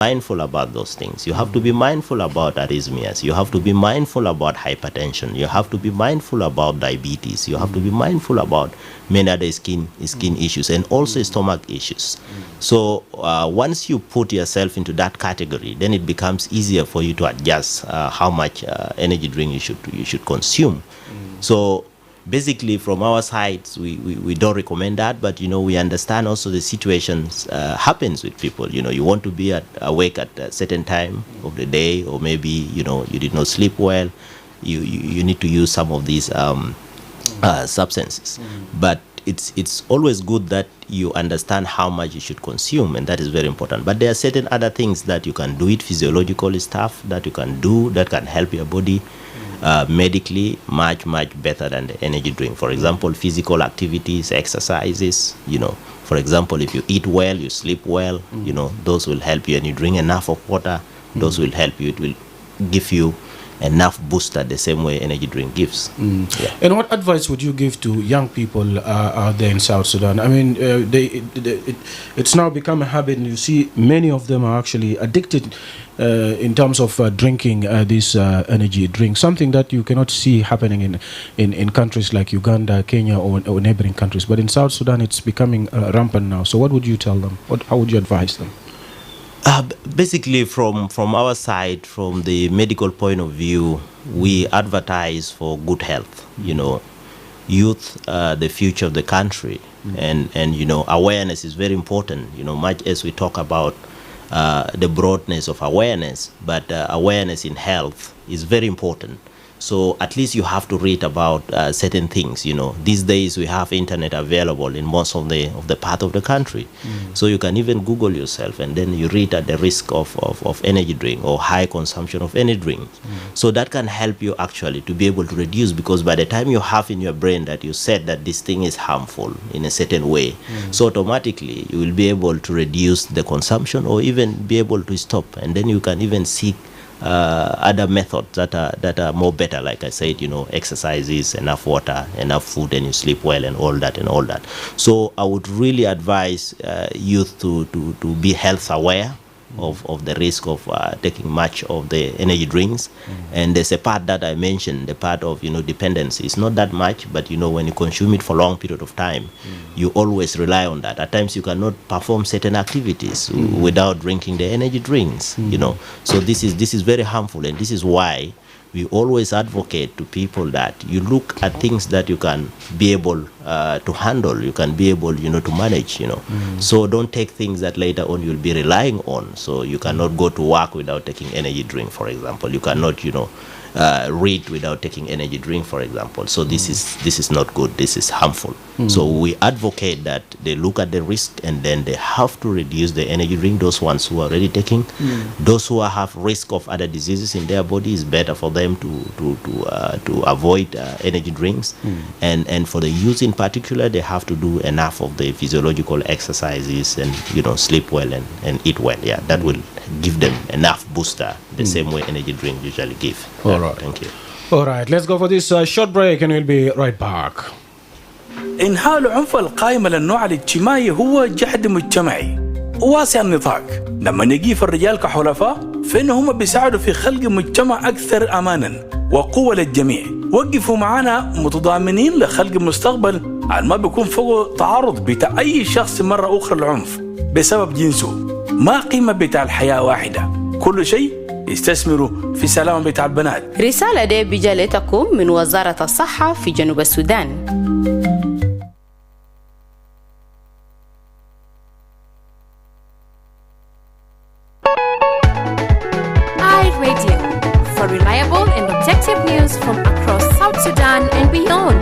mindful about those things. You have to be mindful about arrhythmias. You have to be mindful about hypertension. You have to be mindful about diabetes. You have to be mindful about many other skin issues and also stomach issues. So once you put yourself into that category, then it becomes easier for you to adjust how much energy drink you should consume. So basically, from our side, we don't recommend that, but we understand also the situations happens with people. You want to be awake at a certain time of the day, or maybe you did not sleep well. You need to use some of these substances, but it's always good that you understand how much you should consume, and that is very important. But there are certain other things that you can do, it physiological stuff that you can do that can help your body medically much better than the energy drink. For example, physical activities, exercises. For example, if you eat well, you sleep well, those will help you, and you drink enough of water, those will help you. It will give you enough booster the same way energy drink gives. Yeah. And what advice would you give to young people out there in South Sudan? I mean, it's now become a habit, and you see many of them are actually addicted in terms of drinking this energy drink, something that you cannot see happening in countries like Uganda, Kenya, or neighboring countries. But in South Sudan, it's becoming rampant now. So what would you tell them? How would you advise them? Basically, from our side, from the medical point of view, we advertise for good health. Youth, the future of the country, and awareness is very important. Much as we talk about the broadness of awareness, but awareness in health is very important. So at least you have to read about certain things. These days we have internet available in most of the part of the country. So you can even Google yourself, and then you read at the risk of energy drink or high consumption of energy drink. So that can help you actually to be able to reduce, because by the time you have in your brain that you said that this thing is harmful in a certain way, so automatically you will be able to reduce the consumption or even be able to stop, and then you can even seek other methods that are more better, like I said, exercises, enough water, enough food, and you sleep well, and all that. So I would really advise youth to be health aware of the risk of taking much of the energy drinks. And there's a part that I mentioned, the part of dependency. It's not that much, but when you consume it for a long period of time, you always rely on that. At times you cannot perform certain activities without drinking the energy drinks. So this is very harmful, and this is why we always advocate to people that you look at things that you can be able to handle, you can be able, to manage, So don't take things that later on you'll be relying on. So you cannot go to work without taking energy drink, for example. You cannot, read without taking energy drink, for example. So this is not good. This is harmful. So we advocate that they look at the risk, and then they have to reduce the energy drink. Those ones who are already taking, those who have risk of other diseases in their body, is better for them to avoid energy drinks. And for the youth in particular, they have to do enough of the physiological exercises and sleep well and eat well. Yeah, that will give them enough booster, the same way energy drink usually give. All right. Thank you. All right, let's go for this short break, and we'll be right back. إنهاء العنف القائم على النوع الاجتماعي هو جهد مجتمعي واسع النطاق. لما نقيف الرجال كحلفاء فإنهم بيساعدوا في خلق مجتمع أكثر أمانا وقوة للجميع. وقفوا معنا متضامنين لخلق مستقبل ما بيكون فوق تعرض بتاع أي شخص مرة أخرى العنف بسبب جنسه. ما قيمة بتاع الحياة واحدة، كل شيء يستثمروا في سلام بتاع البنات. رسالة دي بجالتكم من وزارة الصحة في جنوب السودان. iRadio, for reliable and objective news from across South Sudan and beyond.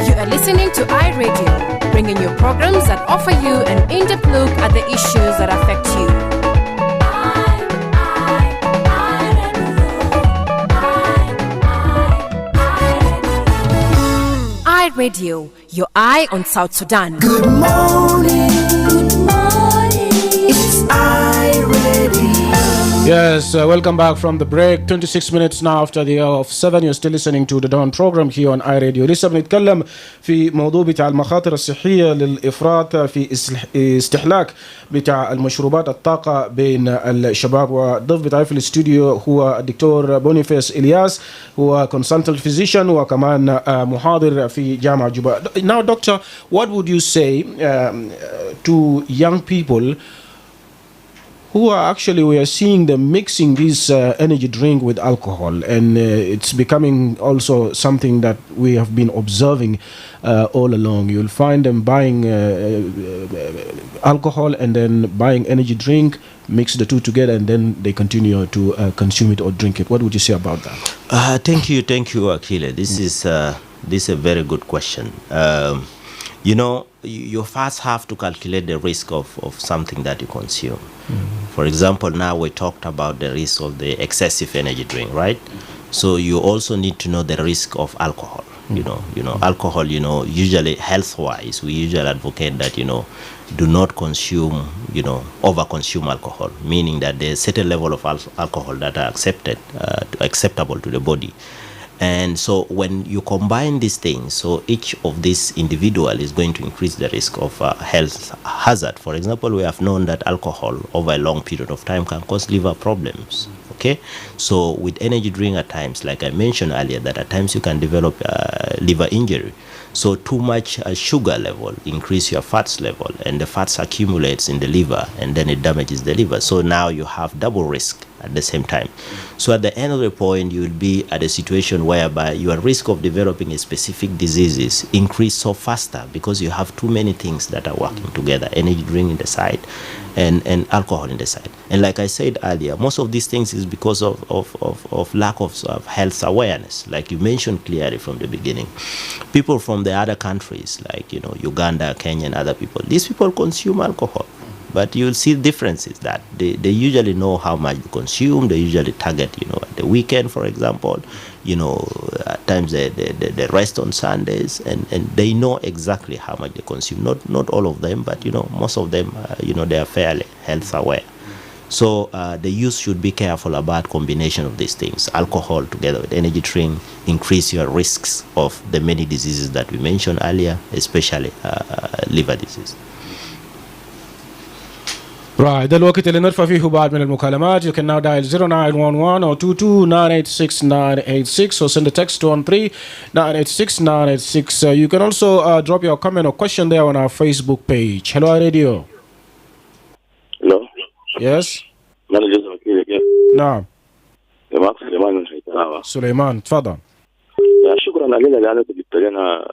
You are listening to iRadio, bringing you programs that offer you an in-depth look at the issues that affect you. iRadio, your eye on South Sudan. Good morning. Good morning. It's iRadio. Yes, welcome back from the break. 26 minutes now after the hour of 7. You're still listening to the Dawn program here on iRadio. لسه بنتكلم في موضوع بتاع المخاطر الصحية للإفراط في استهلاك بتاع المشروبات الطاقة بين الشباب. والضيف بتاعي في الاستوديو هو الدكتور بونيفيس إلياس، هو consultant physician وكمان محاضر في جامعة جوبا. Now, doctor, what would you say to young people who are actually, we are seeing them mixing this energy drink with alcohol, and it's becoming also something that we have been observing all along. You'll find them buying alcohol and then buying energy drink, mix the two together, and then they continue to consume it or drink it. What would you say about that? Thank you, Akile. This is a very good question. You know, you first have to calculate the risk of something that you consume. For example, now we talked about the risk of the excessive energy drink, right? So you also need to know the risk of alcohol. You know, alcohol, usually health-wise, we usually advocate that, do not consume, over-consume alcohol, meaning that there's a certain level of alcohol that are acceptable to the body. And so when you combine these things, so each of these individual is going to increase the risk of health hazard. For example, we have known that alcohol over a long period of time can cause liver problems. Okay, so with energy drink at times, like I mentioned earlier, that at times you can develop liver injury. So too much sugar level increase your fats level, and the fats accumulates in the liver, and then it damages the liver. So now you have double risk at the same time. So at the end of the point, you will be at a situation whereby your risk of developing a specific diseases increase so faster because you have too many things that are working together, energy drink in the side and alcohol in the side. And like I said earlier, most of these things is because of lack of health awareness. Like you mentioned clearly from the beginning, people from the other countries like Uganda, Kenya, and other people, these people consume alcohol. But you'll see differences that they usually know how much they consume. They usually target, at the weekend, for example, at times they rest on Sundays, and they know exactly how much they consume. Not all of them, but, most of them, they are fairly health aware. So the youth should be careful about combination of these things. Alcohol together with energy drink increase your risks of the many diseases that we mentioned earlier, especially liver disease. Right, ده الوقت اللي نرفع فيه بعض من المكالمات. You can now dial 0911 or 22986986 or send a text to 13986 You can also drop your comment or question there on our Facebook page. Hello, Radio. Hello. Yes. نعم. معك سليمان من شيطان. سليمان تفضل. شكرا علينا لأنك جبت لنا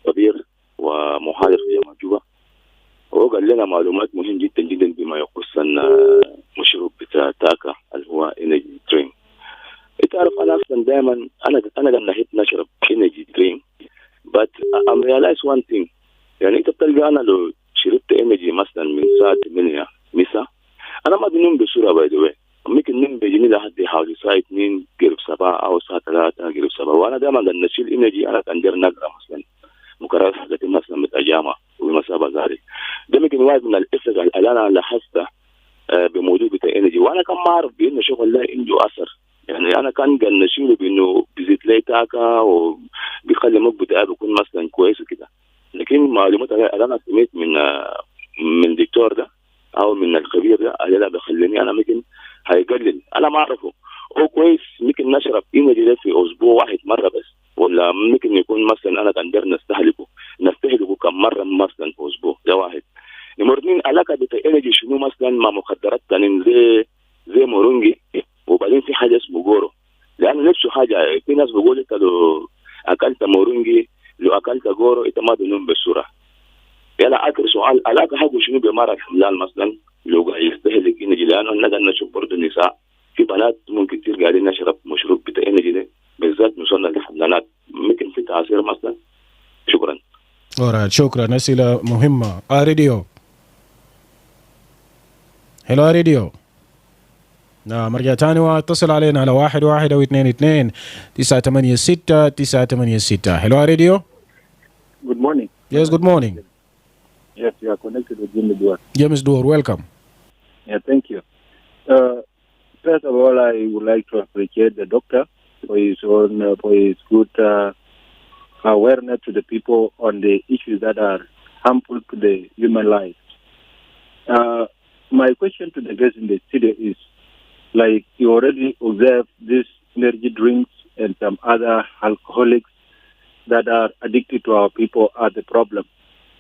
خبير ومحاضر في جامعة جوبا، وقال لنا معلومات مهمة جدا جدا بما يخص المشروب بتاع تاكا اللي هو انرجي درينك. تعرف انا اصلا دائما انا قد نهيت نشرب انرجي درينك، but I'm realize one thing. يعني انت بتلقى انا لو شربت انرجي مثلا من ساعة 8 مساء انا ما بنوم بسرعة باي ذا واي، ممكن نوم بيجيني لحد حوالي الساعة 2 قرب 7 او الساعة 3 قرب 7، وانا دائما قد نشيل انرجي انا كندير نقرا مثلا مكررات حاجات مثلا متجامع ومسابة ذلك. ده ممكن واحد من الافكت اللي انا لاحظته بموضوع بتاع انرجي، وانا كان ما اعرف بانه شغل لا عنده اثر. يعني انا كان قال نشيله بانه بيزيد لي طاقه وبيخلي المخ بتاعي بيكون مثلا كويس وكده، لكن معلومات اللي انا سمعت من الدكتور ده او من الخبير ده اللي لا بيخليني انا ممكن هيقلل، انا ما اعرفه هو كويس. ممكن نشرب انرجي ده في اسبوع واحد مره بس، ولا ممكن يكون مثلا انا قدر نستهلكه كم مره مثلا في اسبوع. ده واحد. نمرة 2 علاقه بتاع انرجي شنو مثلا مع مخدرات تانيين زي مورونجي، وبعدين في حاجه اسمه جورو، لانه نفسه حاجه. في ناس بيقول انت لو اكلت مورونجي لو اكلت جورو انت ما بنوم بسرعه. يلا اخر سؤال، علاقه حقه شنو بمرض الحملان مثلا لو قاعد يستهلك انرجي؟ لانه نقدر نشوف برضه النساء في بنات ممكن كثير قاعدين نشرب مشروب بتاع انرجي ده بالذات وصلنا للحملانات، ممكن في تاثير مثلا. شكرا. alright، شكرا. أسئلة مهمة. راديو. هلو راديو. نعم، مرجع تاني واتصل علينا على 11 أو 22 986 986. هلو راديو. Good morning. Yes, good morning. Yes, you are connected with James Duar. James Duar, welcome. Yeah, thank you. First of all, I would like to appreciate the doctor for his good awareness to the people on the issues that are harmful to the human life. My question to the guests in the studio is, like you already observed, these energy drinks and some other alcoholics that are addicted to our people are the problem.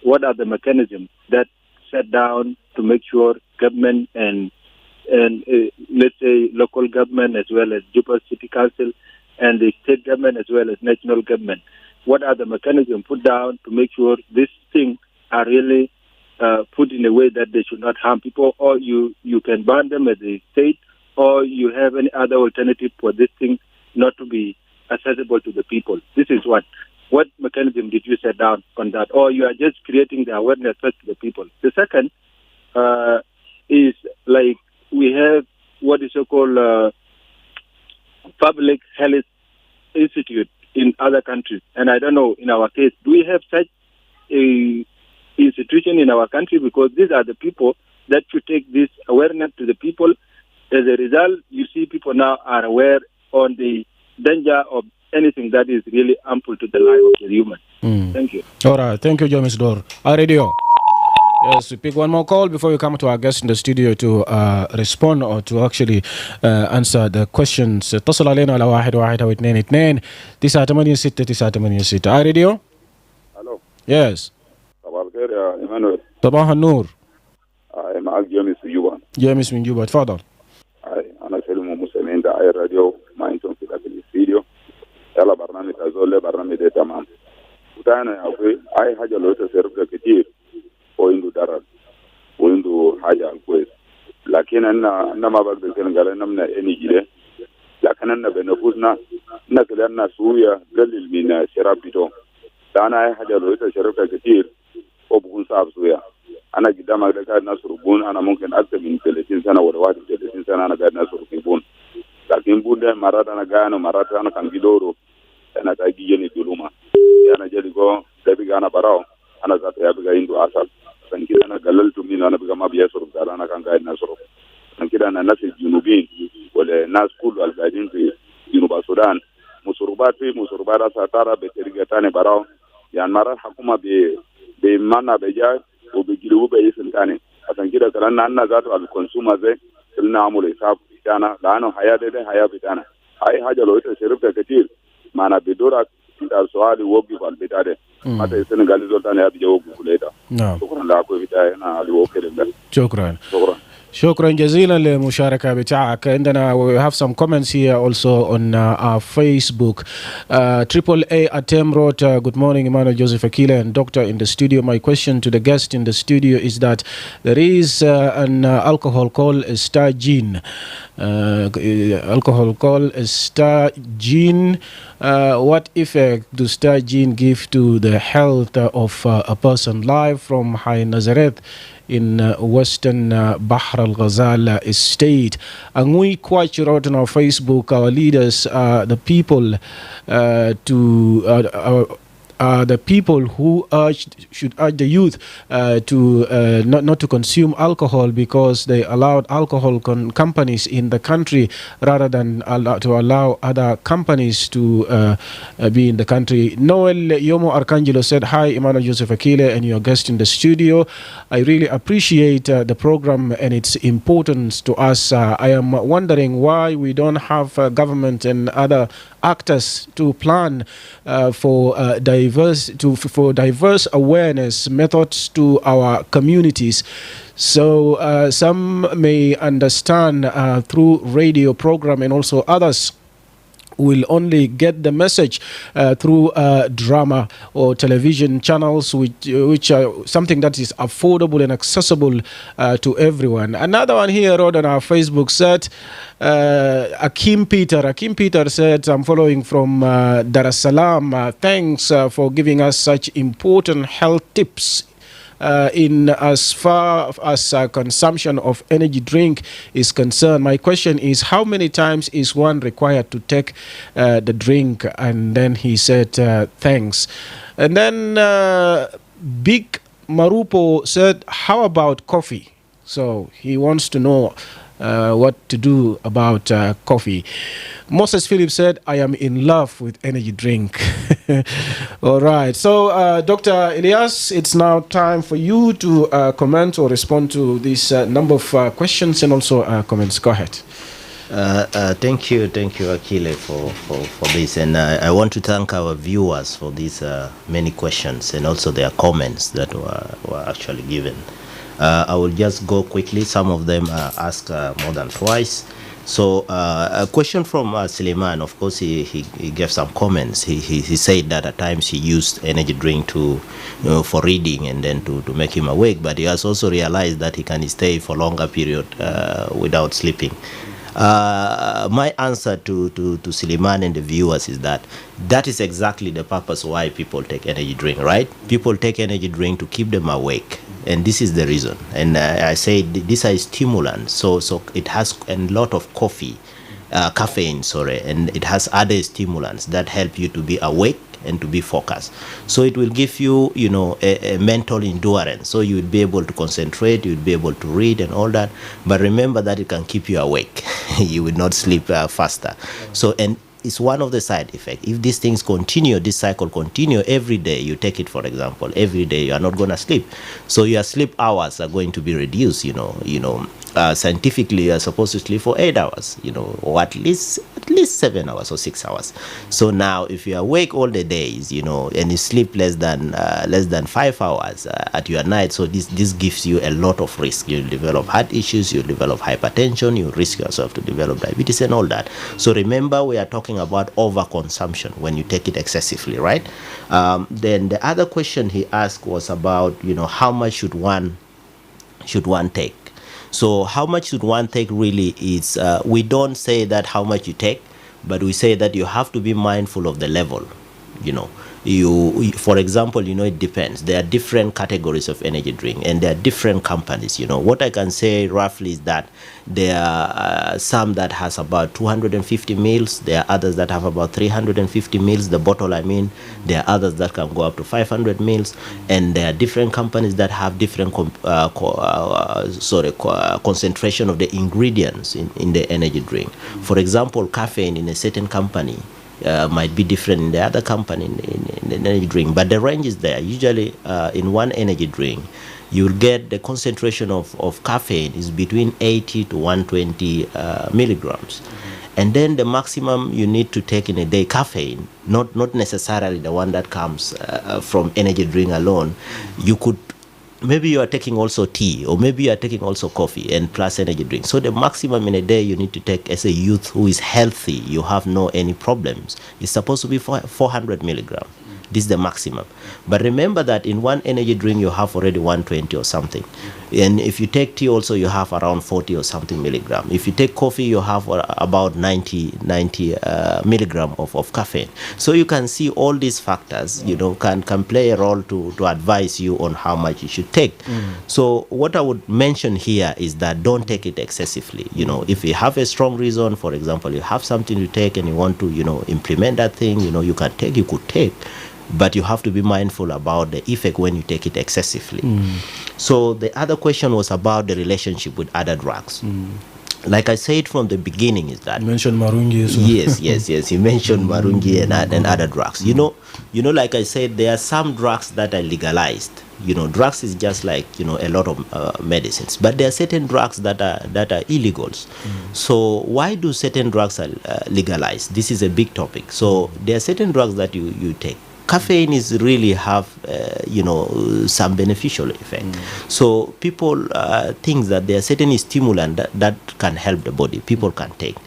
What are the mechanisms that set down to make sure government and let's say local government as well as Juba City Council and the state government as well as national government, what are the mechanisms put down to make sure these things are really put in a way that they should not harm people, or you can ban them as a state, or you have any other alternative for this thing not to be accessible to the people? This is what mechanism did you set down on that, or you are just creating the awareness first to the people? The second is like we have what is so-called public health institute in other countries, and I don't know in our case, do we have such a institution in our country? Because these are the people that should take this awareness to the people. As a result, you see people now are aware on the danger of anything that is really harmful to the life of the human. Thank you. All right. Thank you, James Dor. Radio. Yes, we pick one more call before we come to our guest in the studio to respond or to actually answer the questions. اتصل علينا على 11 986 Radio. Hello. Yes. صباح الخير يا إيمانويل. صباح النور. معك جيمس من جوبا. جيمس من جوبا، تفضل. أنا سلم ومسلمين داعي الراديو ما أنتم في الاستديو. يلا برنامج أزول برنامج ده تمام. وتانا يا أخوي أي حاجة لو تسرب كتير ويندو درد ويندو حاجة كويس. لكن أنا ما بقدر كن قال أنا من إني جله. لكن أنا بنفوسنا نكلنا سويا قليل من شراب بيتو. أنا أي حاجة لو تسرب كتير وبكون صعب سويا. أنا قدامك قاعد ناس ربون، أنا ممكن أكثر من 30 سنة ولا 31 سنة أنا قاعد ناس ربون. لكن بون ده مرات أنا قاعد ومرات أنا كان جدورو أنا قاعد يجيني دلوما. أنا جالي كو تبي أنا براو أنا ذات يا بقى إندو أصل. فإن كده أنا قللت من أنا بقى ما بيسرب ده أنا كان قاعد ناس رب. فإن كده أنا ناس الجنوبيين ولا ناس كل القاعدين في جنوب السودان مسربات في مسربات ساتارا بترجعتني براو. يعني مرات حكومة بمانا بجاي وبيجيبوا بيسن تاني عشان كده كلامنا أن ذاته الكونسومر زي كلنا عملوا حساب بتاعنا لأنه حياة ده حياة بتاعنا أي حاجة لو تشربت كتير معنا بدورك أنت السؤال يوقف البتاع ده ما تيجي قال زولتان هذا جواب كليدا. شكرا لكم بتاعنا اللي وكيل. شكرا. شكرا جزيلا للمشاركة بتاعك. عندنا we have some comments here also on our Facebook. AAA Atem wrote, good morning Emmanuel Joseph Akile and doctor in the studio. My question to the guest in the studio is that there is an alcohol called Stargene. Alcohol called Stargene. What effect do Stargene give to the health of a person? Live from High Nazareth in western Bahr al-Ghazal estate. And we quite wrote on our Facebook, our leaders are the people the people who should urge the youth to not to consume alcohol because they allowed alcohol companies in the country rather than to allow other companies to be in the country. Noel Yomo Arcangelo said, hi, Emmanuel Joseph Akile and your guest in the studio. I really appreciate the program and its importance to us. I am wondering why we don't have government and other actors to plan for diverse awareness methods to our communities. So some may understand through radio program, and also others will only get the message through drama or television channels, which are something that is affordable and accessible to everyone. Another one here wrote on our Facebook said, Akim Peter said, I'm following from Dar es Salaam. Thanks for giving us such important health tips. In as far as consumption of energy drink is concerned, my question is, how many times is one required to take the drink? And then he said, thanks. And then Big Marupo said, how about coffee? So he wants to know what to do about coffee. Moses Phillips said, I am in love with energy drink. All right. So, Dr. Elias, it's now time for you to comment or respond to this number of questions and also comments. Go ahead. Thank you, Akile, for this, and I want to thank our viewers for these many questions and also their comments that were actually given. I will just go quickly. Some of them are asked more than twice. So a question from Suleiman. Of course, he gave some comments. He said that at times he used energy drink for reading and then to make him awake. But he has also realized that he can stay for longer period without sleeping. My answer to Suleiman and the viewers is that is exactly the purpose why people take energy drink, right? People take energy drink to keep them awake, and this is the reason. And I say these are stimulants, so it has a lot of caffeine, and it has other stimulants that help you to be awake and to be focused. So it will give you, a mental endurance. So you will be able to concentrate, you will be able to read and all that. But remember that it can keep you awake. You will not sleep faster. So, and it's one of the side effects. If these things continue, this cycle continue every day, you take it, for example, every day you are not going to sleep. So your sleep hours are going to be reduced, scientifically you are supposed to sleep for 8 hours, or at least 7 hours or 6 hours. So now if you are awake all the days, and you sleep less than 5 hours at your night, so this gives you a lot of risk. You develop heart issues, you develop hypertension, you risk yourself to develop diabetes and all that. So remember, we are talking about overconsumption when you take it excessively, right? Then the other question he asked was about, how much should one take? So how much should one take really is, we don't say that how much you take, but we say that you have to be mindful of the level, for example, it depends. There are different categories of energy drink and there are different companies. What I can say roughly is that there are some that has about 250 mils. There are others that have about 350 mils, the bottle I mean. There are others that can go up to 500 mils. And there are different companies that have different concentration of the ingredients in the energy drink. For example, caffeine in a certain company might be different in the other company in the energy drink, but the range is there. Usually in one energy drink you'll get the concentration of caffeine is between 80 to 120 milligrams. And then the maximum you need to take in a day, caffeine, not necessarily the one that comes from energy drink alone. Maybe you are taking also tea, or maybe you are taking also coffee and plus energy drink. So the maximum in a day you need to take as a youth who is healthy, you have no any problems, is supposed to be 400 milligrams. This is the maximum. But remember that in one energy drink you have already 120 or something. And if you take tea also, you have around 40 or something milligram. If you take coffee, you have about 90 milligram of caffeine. So you can see all these factors, can play a role to advise you on how much you should take. So what I would mention here is that don't take it excessively. If you have a strong reason, for example, you have something to take and you want to, implement that thing, you could take. But you have to be mindful about the effect when you take it excessively. So the other question was about the relationship with other drugs. Like I said from the beginning, is that you mentioned Marungi as well. Yes. You mentioned Marungi and other drugs. Like I said, there are some drugs that are legalized. Drugs is just like a lot of medicines, but there are certain drugs that are illegals. So why do certain drugs are legalized? This is a big topic. So there are certain drugs that you take. Caffeine is really have some beneficial effect. So people think that there are certain stimulants that can help the body. People can take.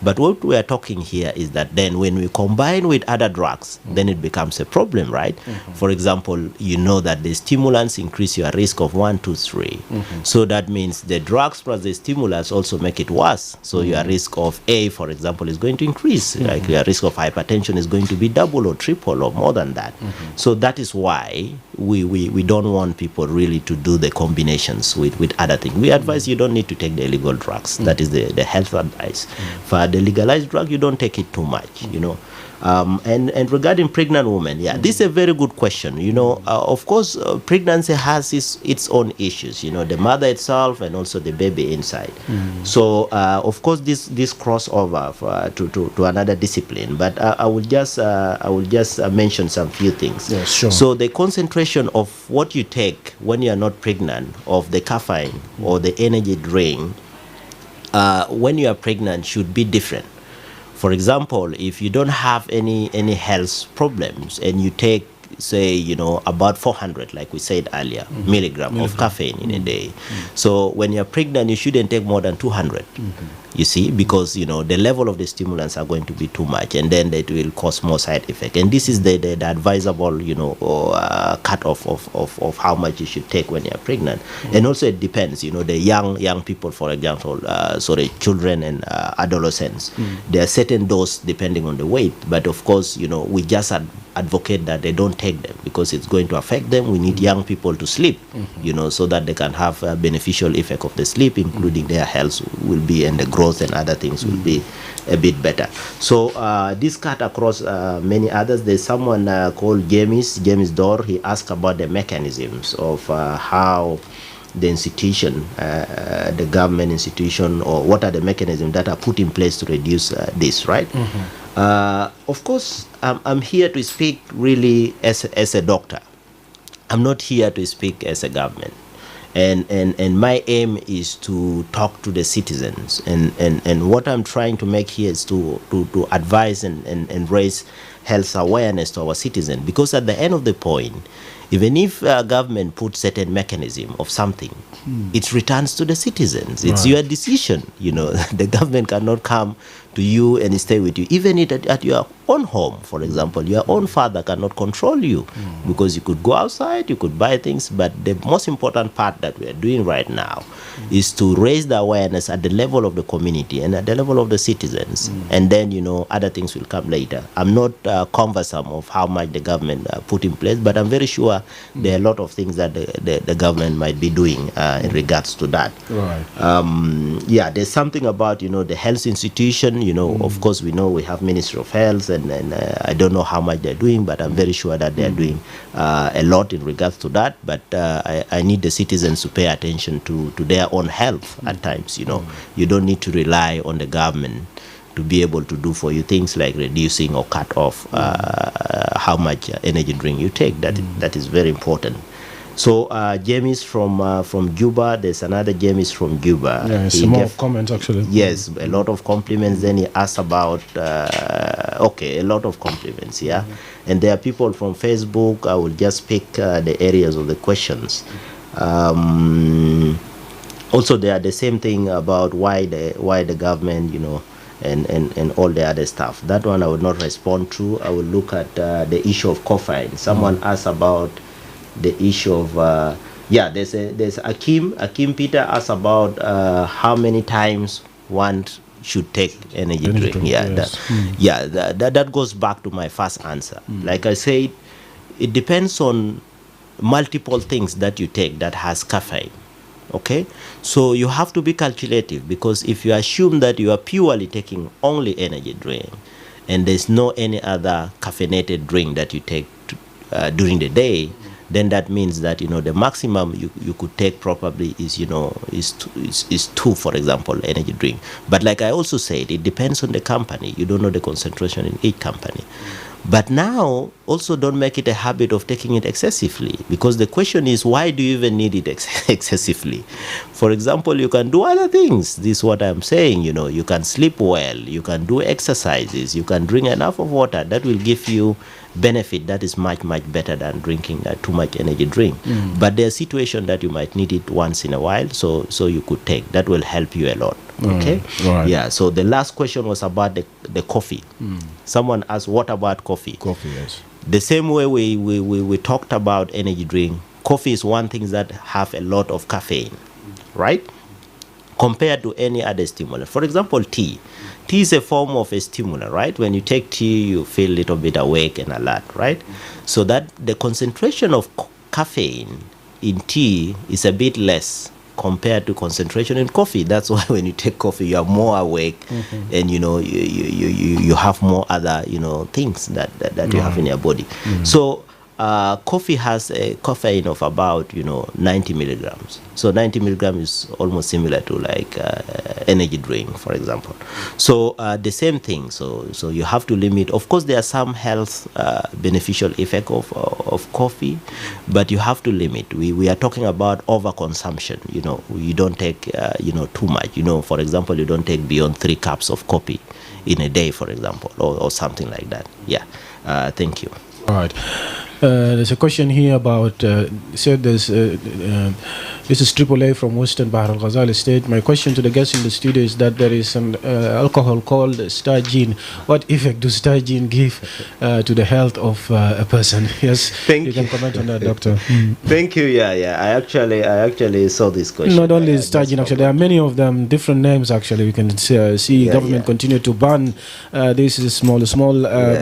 But what we are talking here is that then when we combine with other drugs, then it becomes a problem, right? For example, that the stimulants increase your risk of 1, 2, 3. So that means the drugs plus the stimulants also make it worse. So your risk of for example, is going to increase. Like your risk of hypertension is going to be double or triple or more than that. So that is why we don't want people really to do the combinations with other things. We advise you don't need to take the illegal drugs. That is the health advice. For the legalized drug, you don't take it too much, And regarding pregnant women, this is a very good question. Of course, pregnancy has its own issues. The mother itself and also the baby inside. So, of course, this crossover to another discipline. But I will just mention some few things. Yes, sure. So the concentration of what you take when you are not pregnant of the caffeine or the energy drink when you are pregnant should be different. For example, if you don't have any health problems and you take, say, about 400, like we said earlier, milligram of caffeine in a day. So when you're pregnant, you shouldn't take more than 200. You see, because the level of the stimulants are going to be too much, and then it will cause more side effect. And this is the advisable, cut-off of how much you should take when you're pregnant. And also it depends, the young people, for example, children and adolescents. There are certain dose depending on the weight, but of course, we just advocate that they don't take them because it's going to affect them. We need young people to sleep, so that they can have a beneficial effect of the sleep, including their health will be, and the growth and other things will be a bit better. So this cut across many others. There's someone called James Dor. He asked about the mechanisms of how the institution, the government institution, or what are the mechanisms that are put in place to reduce this, right? Of course, I'm here to speak really as a doctor. I'm not here to speak as a government. And my aim is to talk to the citizens. And what I'm trying to make here is to advise and raise health awareness to our citizens. Because at the end of the point, even if government puts certain mechanism of something, it returns to the citizens. It's your decision. The government cannot come to you and stay with you. Even at your own home, for example, your own father cannot control you because you could go outside, you could buy things. But the most important part that we are doing right now is to raise the awareness at the level of the community and at the level of the citizens. And then, other things will come later. I'm not conversant of how much the government put in place, but I'm very sure there are a lot of things that the government might be doing in regards to that. Right. There's something about, the health institution. Of course, we know we have Ministry of Health, and I don't know how much they're doing, but I'm very sure that they're doing a lot in regards to that. But I need the citizens to pay attention to their own health at times. You don't need to rely on the government to be able to do for you things like reducing or cut off how much energy drink you take. That is very important. So James from Juba. There's another James from Juba. Yeah, it's more comments actually. Yes, a lot of compliments. Then he asked about a lot of compliments. And there are people from Facebook. I will just pick the areas of the questions. Also, there are the same thing about why the government, and all the other stuff. That one I will not respond to. I will look at the issue of caffeine. Someone asked about the issue of there's Akim Peter asked about how many times one should take energy drink. That goes back to my first answer. Like I said, it depends on multiple things that you take that has caffeine. Okay, so you have to be calculative, because if you assume that you are purely taking only energy drink and there's no any other caffeinated drink that you take during the day, then that means that the maximum you could take probably is two, for example, energy drink. But like I also said, it depends on the company. You don't know the concentration in each company. But now, also don't make it a habit of taking it excessively, because the question is, why do you even need it excessively? For example, you can do other things. This is what I'm saying, you can sleep well, you can do exercises, you can drink enough of water. That will give you benefit that is much, much better than drinking too much energy drink. But there's a situation that you might need it once in a while, so you could take. That will help you a lot. Okay? Right. Yeah, so the last question was about the coffee. Someone asked, what about coffee? Coffee, yes. The same way we talked about energy drink, coffee is one thing that have a lot of caffeine, right? Compared to any other stimulant. For example, tea. Tea is a form of a stimulant, right? When you take tea, you feel a little bit awake and alert, right? So that the concentration of caffeine in tea is a bit less compared to concentration in coffee. That's why when you take coffee, you are more awake, and you have more other things that you have in your body. So coffee has a caffeine of about 90 milligrams. So 90 milligrams is almost similar to like energy drink, for example. So the same thing. So you have to limit. Of course, there are some health beneficial effect of coffee, but you have to limit. We are talking about overconsumption. You don't take too much. For example, you don't take beyond 3 cups of coffee in a day, for example, or something like that. Yeah. Thank you. All right. There's a question here about, said this is AAA from Western Bahr Al Ghazal State. My question to the guests in the studio is that there is an alcohol called Stargene. What effect does Stargene give to the health of a person? Yes, you can comment on that, Doctor. Thank you. Yeah. I actually saw this question. Not only Stargene, actually, there are many of them, different names. Actually, we can see government continue to ban these small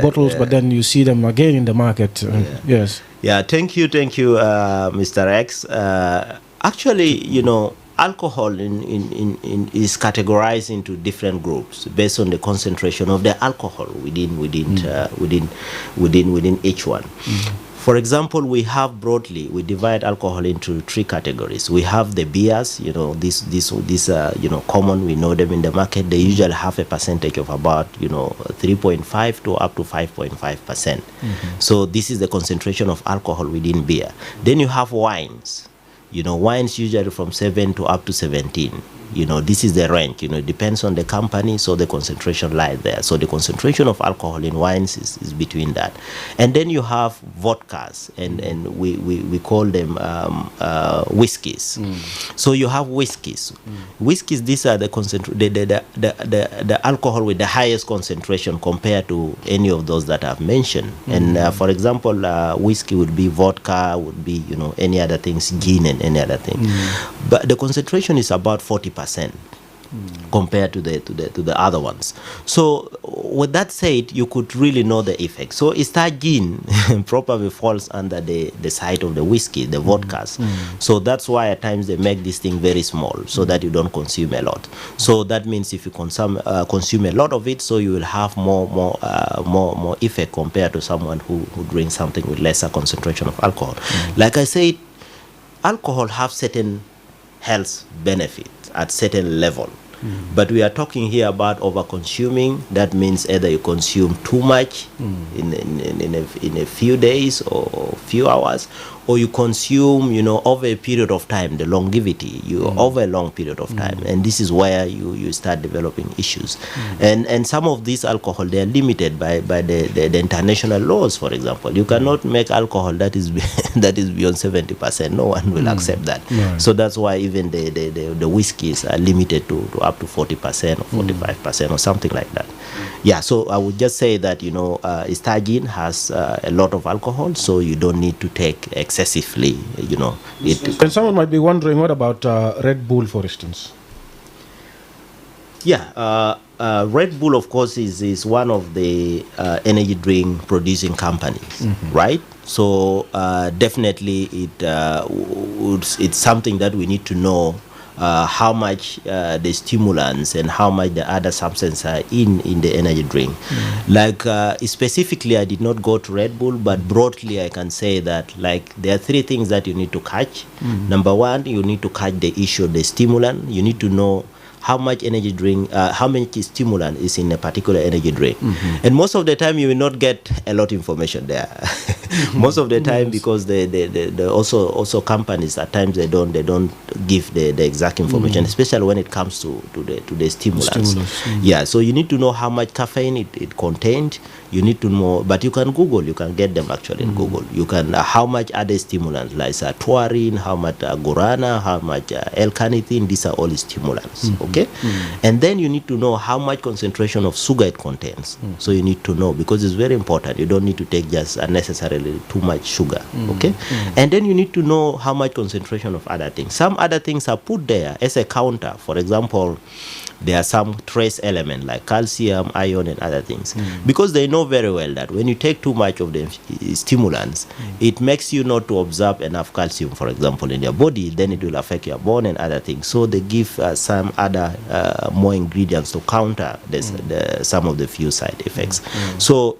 bottles, but then you see them again in the market. Yes. Yeah. Thank you, Mr. X. Actually, alcohol is categorized into different groups based on the concentration of the alcohol within each one. For example, we divide alcohol into 3 categories. We have the beers, these common, we know them in the market. They usually have a percentage of about 3.5 to up to 5.5%. So this is the concentration of alcohol within beer. Then you have wines. Wines usually from 7 to up to 17. This is the range. It depends on the company, so the concentration lies there. So the concentration of alcohol in wines is between that. And then you have vodkas, and we call them whiskeys. So you have whiskeys. Whiskeys, these are the alcohol with the highest concentration compared to any of those that I've mentioned. And for example, whiskey would be vodka, would be any other things, gin and any other thing. But the concentration is about 40%. Compared to the other ones. So with that said, you could really know the effect. So Stargene probably falls under the side of the whiskey, the vodkas. So that's why at times they make this thing very small so that you don't consume a lot. So that means if you consume a lot of it, so you will have more effect compared to someone who drinks something with lesser concentration of alcohol. Like I said, alcohol have certain health benefits at certain level. But we are talking here about over-consuming. That means either you consume too much in a few days or few hours, or you consume, over a period of time, the longevity, over a long period of time. And this is where you start developing issues. And some of these alcohol, they are limited by the international laws, for example. You cannot make alcohol that is beyond 70%. No one will accept that. Right. So that's why even the whiskeys are limited to up to 40% or 45% or something like that. Yeah, so I would just say that, Stargene has a lot of alcohol, so you don't need to take excessively, And someone might be wondering, what about Red Bull, for instance? Yeah, Red Bull, of course, is one of the energy drink producing companies, right? So definitely it's something that we need to know how much the stimulants and how much the other substances are in the energy drink. Like specifically, I did not go to Red Bull, but broadly I can say that there are 3 things that you need to catch. Number 1, you need to catch the issue of the stimulant. You need to know how much energy drink, how much stimulant is in a particular energy drink. And most of the time you will not get a lot of information there. Most of the time, because the also companies at times they don't give the exact information, especially when it comes to the stimulants. Yeah, so you need to know how much caffeine it contained. You need to know, but you can Google, you can get them actually in Google. You can how much other stimulants like taurine, how much guarana, how much L-carnitine. These are all stimulants. Okay, and then you need to know how much concentration of sugar it contains. So you need to know, because it's very important. You don't need to take just unnecessary necessarily too much sugar. Okay, and then you need to know how much concentration of other things. Some other things are put there as a counter. For example, there are some trace elements like calcium, iron, and other things, because they know very well that when you take too much of the stimulants, it makes you not to absorb enough calcium, for example, in your body. Then it will affect your bone and other things. So they give some other more ingredients to counter this, some of the few side effects. So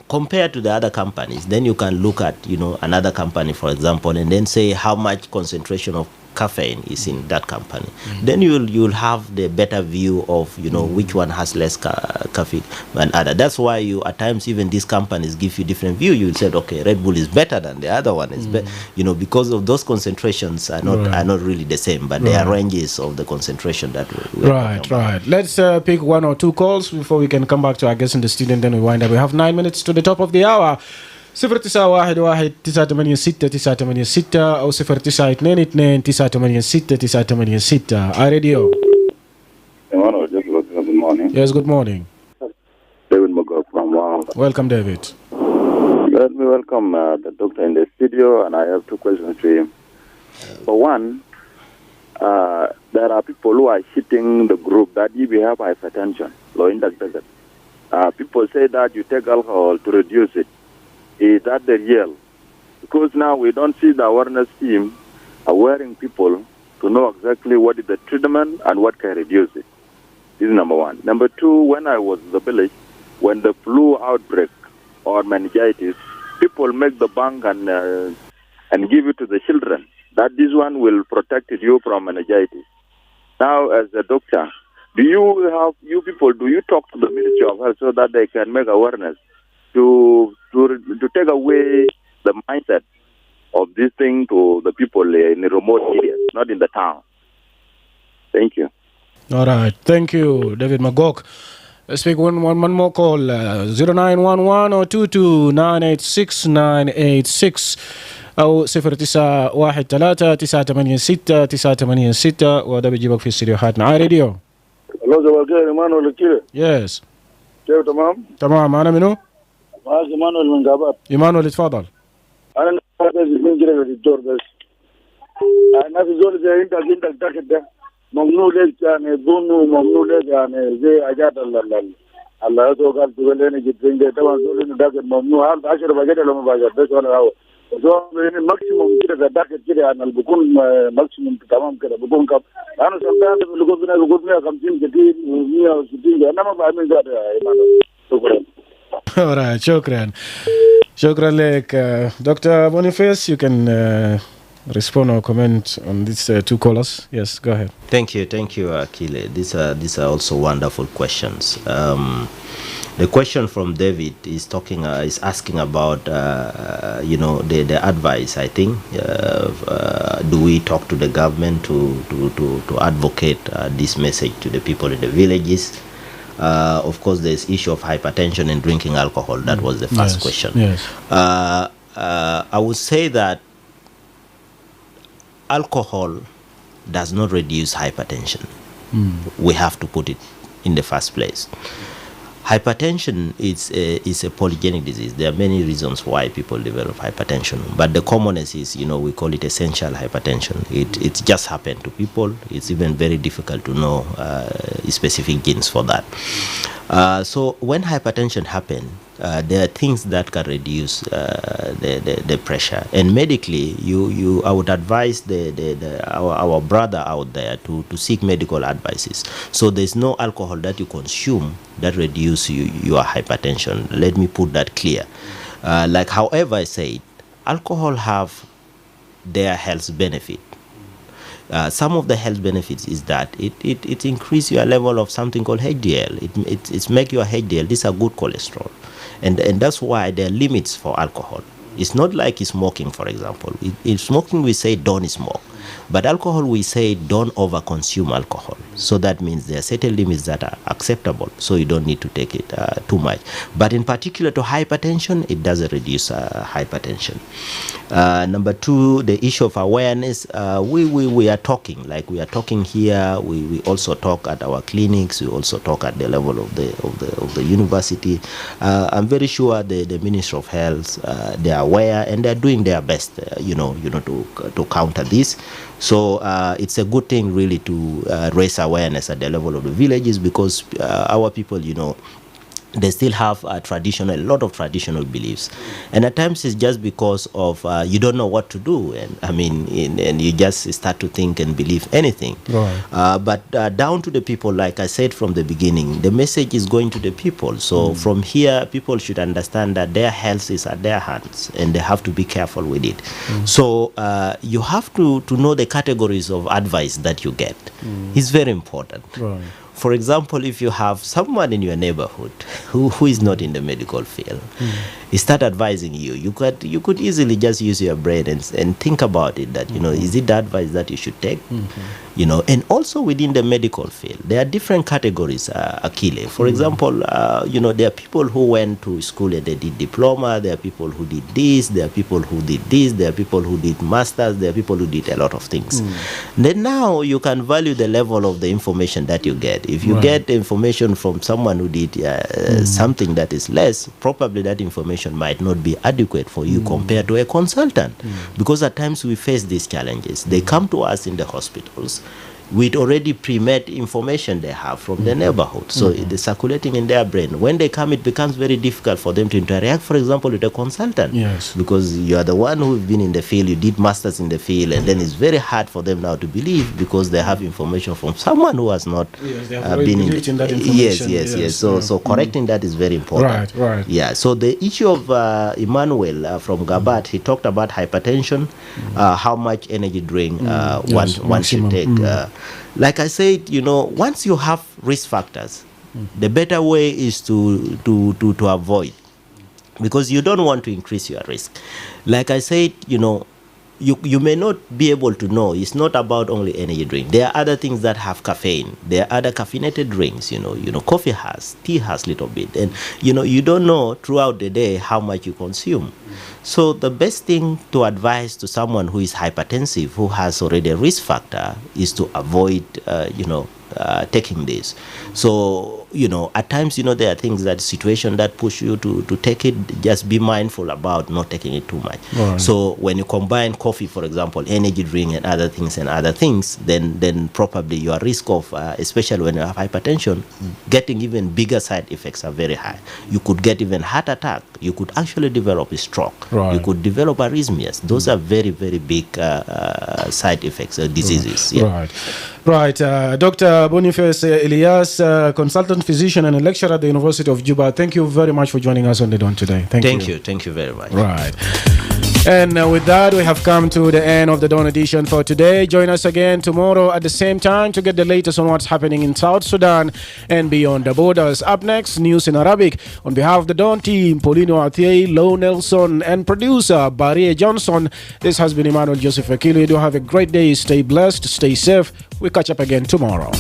compared to the other companies, then you can look at another company, for example, and then say how much concentration of caffeine is in that company. Then you'll have the better view of which one has less caffeine than other. That's why you at times even these companies give you different view. You'll say, okay, Red Bull is better than the other one. Is because of those concentrations are not really the same, but there are ranges of the concentration that we are talking about. Let's pick one or two calls before we can come back to our guests in the studio, and then we wind up. We have 9 minutes to the top of the hour. 0911-986-986 أو 0922-986-986 iRadio. Good morning. Yes, good morning. David McGraw from Wow. Welcome, David. Let me welcome the doctor in the studio, and I have two questions to him. For one, there are people who are hitting the group that if you have hypertension, low index. People say that you take alcohol to reduce it. Is that the real? Because now we don't see the awareness team awareing people to know exactly what is the treatment and what can reduce it. This is number one. Number two, when I was in the village, when the flu outbreak or meningitis, people make the bang and give it to the children. That this one will protect you from meningitis. Now, as a doctor, do you talk to the Ministry of Health so that they can make awareness to take away the mindset of this thing to the people in the remote areas, not in the town? Thank you. All right. Thank you, David Magog. Let's take one more call. 0911 or 22986 أو 0913-986-986 وده بيجيبك في استديوهاتنا راديو. الله جزاك إيمانويل كده. يس. كيف تمام؟ تمام. أنا منو؟ معك إيمانويل من قابات. إيمانويل اتفضل. أنا من كده الدكتور بس. أنا في زول زي أنت تاكد ده ممنوع لك يعني ظن وممنوع لك يعني زي حاجات الله يتوقع تقول لنا جدين ده طبعا زول إنه تاكد ممنوع هل 10 باكيت ولا ما باكيت بس ولا هو. زول إنه ماكسيموم كده تاكد كده يعني اللي بيكون ماكسيموم تمام كده بيكون كم. أنا سمعت اللي بيقول 150 كتير و160 أنا ما بعمل ده يا إيمانويل. شكرا. All right, shukran lek. Dr. Boniface, you can respond or comment on these two callers. Yes, go ahead. Thank you, Akile. These are also wonderful questions. The question from David is asking about the advice. I think do we talk to the government to advocate this message to the people in the villages? Of course, there's issue of hypertension and drinking alcohol. That was the first question. Yes. I would say that alcohol does not reduce hypertension. We have to put it in the first place. Hypertension is a polygenic disease. There are many reasons why people develop hypertension, but the commonest is, we call it essential hypertension. It just happened to people. It's even very difficult to know specific genes for that. So when hypertension happens, there are things that can reduce the pressure. And medically, I would advise our brother out there to seek medical advices. So there's no alcohol that you consume that reduce your hypertension. Let me put that clear. However I said, alcohol have their health benefit. Some of the health benefits is that it increase your level of something called HDL. It make your HDL. These are good cholesterol, and that's why there are limits for alcohol. It's not like smoking, for example. In smoking, we say don't smoke. But alcohol, we say don't over-consume alcohol. So that means there are certain limits that are acceptable, so you don't need to take it too much. But in particular to hypertension, it doesn't reduce hypertension. Number two, the issue of awareness. We are talking, like we are talking here. We also talk at our clinics. We also talk at the level of the university. I'm very sure the Ministry of Health, they are aware and they're doing their best, to counter this. So it's a good thing really to raise awareness at the level of the villages, because our people, they still have a lot of traditional beliefs, and at times it's just because of you don't know what to do, and and you just start to think and believe anything. Right. But down to the people, like I said from the beginning, the message is going to the people. So from here, people should understand that their health is at their hands, and they have to be careful with it. So you have to know the categories of advice that you get. It's very important. Right. For example, if you have someone in your neighborhood who is not in the medical field, he start advising you, you could easily just use your brain and think about it, that, is it the advice that you should take? And also within the medical field, there are different categories, Akile. For example, there are people who went to school and they did diploma, there are people who did this, there are people who did this, there are people who did masters, there are people who did a lot of things. Then now you can value the level of the information that you get. If you get information from someone who did something that is less, probably that information might not be adequate for you compared to a consultant. Because at times we face these challenges. They come to us in the hospitals with already pre-made information they have from the neighborhood. So it is circulating in their brain. When they come, it becomes very difficult for them to interact, for example, with a consultant. Yes. Because you are the one who's been in the field, you did masters in the field, and then it's very hard for them now to believe, because they have information from someone who has not been in that information. Yes. So correcting that is very important. Right. Yeah. So the issue of Emmanuel from Gabat, he talked about hypertension, how much energy drink one should take. Like I said, once you have risk factors, the better way is to avoid, because you don't want to increase your risk. Like I said, you may not be able to know. It's not about only energy drink. There are other things that have caffeine. There are other caffeinated drinks. Coffee has, tea has little bit, and you don't know throughout the day how much you consume. So the best thing to advise to someone who is hypertensive, who has already a risk factor, is to avoid taking this. So at times there are things, that situation that push you to take it. Just be mindful about not taking it too much. Right. So when you combine coffee, for example, energy drink and other things, then probably your risk of, especially when you have hypertension, getting even bigger side effects are very high. You could get even heart attack. You could actually develop a stroke. Right. You could develop arrhythmias. Those are very, very big side effects or diseases. Right. Yeah. Right. Dr. Boniface Elias, consultant physician and a lecturer at the University of Juba. Thank you very much for joining us on The Dawn today. Thank you. Thank you very much. Right. And with that, we have come to the end of the Dawn edition for today. Join us again tomorrow at the same time to get the latest on what's happening in South Sudan and beyond the borders. Up next, news in Arabic. On behalf of the Dawn team, Paulino Athier, Lo Nelson, and producer Barry Johnson, this has been Emmanuel Joseph Akili. Do have a great day. Stay blessed. Stay safe. We'll catch up again tomorrow.